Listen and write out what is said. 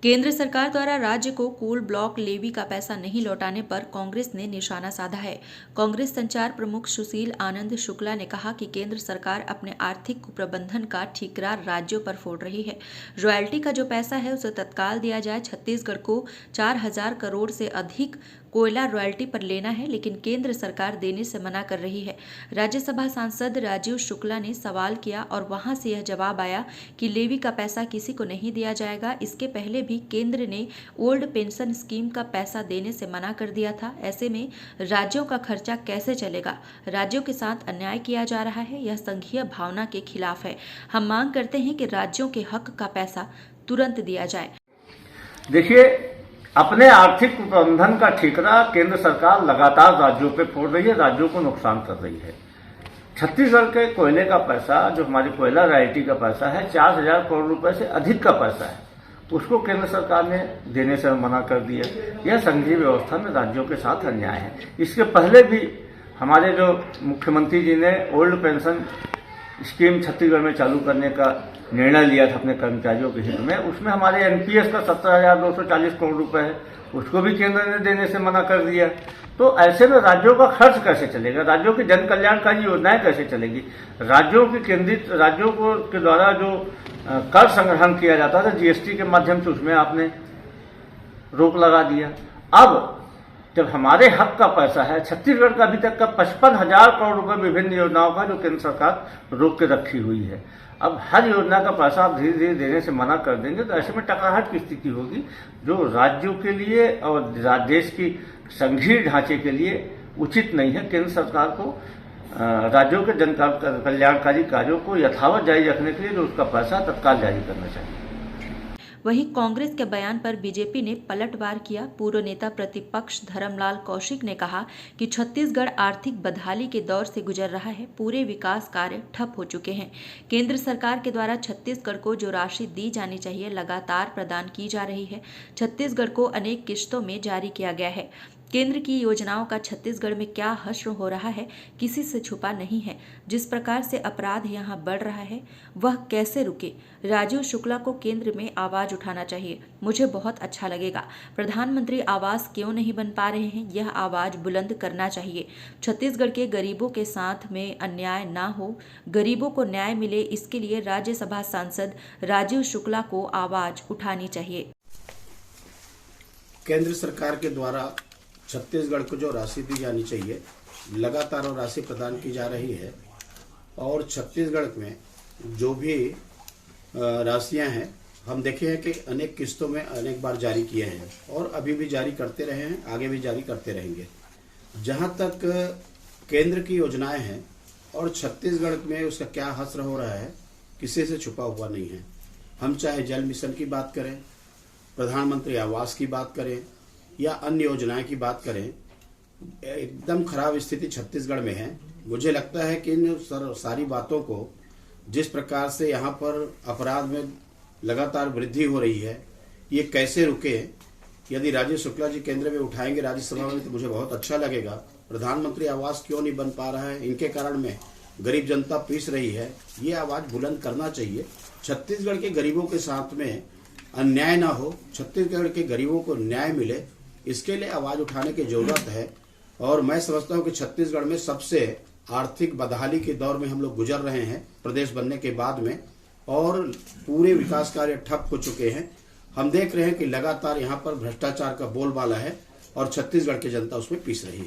केंद्र सरकार द्वारा राज्य को कोल ब्लॉक लेवी का पैसा नहीं लौटाने पर कांग्रेस ने निशाना साधा है। कांग्रेस संचार प्रमुख सुशील आनंद शुक्ला ने कहा कि केंद्र सरकार अपने आर्थिक कुप्रबंधन का ठीकरा राज्यों पर फोड़ रही है। रॉयल्टी का जो पैसा है उसे तत्काल दिया जाए। छत्तीसगढ़ को 4,000 करोड़ से अधिक कोयला रॉयल्टी पर लेना है, लेकिन केंद्र सरकार देने से मना कर रही है। राज्यसभा सांसद राजीव शुक्ला ने सवाल किया और वहां से यह जवाब आया कि लेवी का पैसा किसी को नहीं दिया जाएगा। इसके पहले भी केंद्र ने ओल्ड पेंशन स्कीम का पैसा देने से मना कर दिया था। ऐसे में राज्यों का खर्चा कैसे चलेगा? राज्यों के साथ अन्याय किया जा रहा है। यह संघीय भावना के खिलाफ है। हम मांग करते हैं कि राज्यों के हक का पैसा तुरंत दिया जाए। देखिए, अपने आर्थिक प्रबंधन का ठीकरा केंद्र सरकार लगातार राज्यों पे फोड़ रही है, राज्यों को नुकसान कर रही है। छत्तीसगढ़ के कोयले का पैसा, जो हमारी कोयला रॉयल्टी का पैसा है, 4,000 करोड़ रुपए से अधिक का पैसा है, उसको केंद्र सरकार ने देने से मना कर दिया। यह संघीय व्यवस्था में राज्यों के साथ अन्याय है। इसके पहले भी हमारे जो मुख्यमंत्री जी ने ओल्ड पेंशन स्कीम छत्तीसगढ़ में चालू करने का निर्णय लिया था अपने कर्मचारियों के हित में, उसमें हमारे एनपीएस का 17,240 करोड़ रुपए है, उसको भी केंद्र ने देने से मना कर दिया। तो ऐसे में राज्यों का खर्च कैसे चलेगा? राज्यों की जन कल्याणकारी योजनाएं कैसे चलेगी? राज्यों की केंद्रित राज्यों को के द्वारा जो कर संग्रहण किया जाता था जीएसटी के माध्यम से, उसमें आपने रोक लगा दिया। अब जब हमारे हक का पैसा है, छत्तीसगढ़ का अभी तक का 55,000 करोड़ रुपए विभिन्न योजनाओं का जो केंद्र सरकार रोक के रखी हुई है, अब हर योजना का पैसा आप धीरे धीरे देने से मना कर देंगे तो ऐसे में टकराहट की स्थिति होगी, जो राज्यों के लिए और देश की संघीय ढांचे के लिए उचित नहीं है। केंद्र सरकार को राज्यों के जन कल्याणकारी कार्यों को यथावत जारी रखने के लिए जो उसका पैसा तत्काल जारी करना चाहिए। वहीं कांग्रेस के बयान पर बीजेपी ने पलटवार किया। पूर्व नेता प्रतिपक्ष धर्मलाल कौशिक ने कहा कि छत्तीसगढ़ आर्थिक बदहाली के दौर से गुजर रहा है। पूरे विकास कार्य ठप हो चुके हैं। केंद्र सरकार के द्वारा छत्तीसगढ़ को जो राशि दी जानी चाहिए लगातार प्रदान की जा रही है। छत्तीसगढ़ को अनेक किश्तों में जारी किया गया है। केंद्र की योजनाओं का छत्तीसगढ़ में क्या हश्र हो रहा है, किसी से छुपा नहीं है। जिस प्रकार से अपराध यहाँ बढ़ रहा है, वह कैसे रुके? राजीव शुक्ला को केंद्र में आवाज उठाना चाहिए। मुझे बहुत अच्छा लगेगा। प्रधानमंत्री आवास क्यों नहीं बन पा रहे हैं, यह आवाज बुलंद करना चाहिए। छत्तीसगढ़ के गरीबों के साथ में अन्याय ना हो, गरीबों को न्याय मिले, इसके लिए राज्यसभा सांसद राजीव शुक्ला को आवाज उठानी चाहिए। केंद्र सरकार के द्वारा छत्तीसगढ़ को जो राशि दी जानी चाहिए लगातार वो राशि प्रदान की जा रही है, और छत्तीसगढ़ में जो भी राशियां हैं हम देखे हैं कि अनेक किस्तों में अनेक बार जारी किए हैं और अभी भी जारी करते रहे हैं, आगे भी जारी करते रहेंगे। जहां तक केंद्र की योजनाएं हैं और छत्तीसगढ़ में उसका क्या हश्र हो रहा है, किसी से छुपा हुआ नहीं है। हम चाहे जल मिशन की बात करें, प्रधानमंत्री आवास की बात करें या अन्य योजनाएं की बात करें, एकदम खराब स्थिति छत्तीसगढ़ में है। मुझे लगता है कि इन सारी बातों को, जिस प्रकार से यहाँ पर अपराध में लगातार वृद्धि हो रही है, ये कैसे रुके? यदि राजीव शुक्ला जी केंद्र में उठाएंगे राज्यसभा में तो मुझे बहुत अच्छा लगेगा। प्रधानमंत्री आवास क्यों नहीं बन पा रहा है, इनके कारण में गरीब जनता पीस रही है, ये आवाज बुलंद करना चाहिए। छत्तीसगढ़ के गरीबों के साथ में अन्याय ना हो, छत्तीसगढ़ के गरीबों को न्याय मिले, इसके लिए आवाज उठाने की जरूरत है। और मैं समझता हूं कि छत्तीसगढ़ में सबसे आर्थिक बदहाली के दौर में हम लोग गुजर रहे हैं प्रदेश बनने के बाद में, और पूरे विकास कार्य ठप हो चुके हैं। हम देख रहे हैं कि लगातार यहाँ पर भ्रष्टाचार का बोलबाला है और छत्तीसगढ़ की जनता उसमें पीस रही है।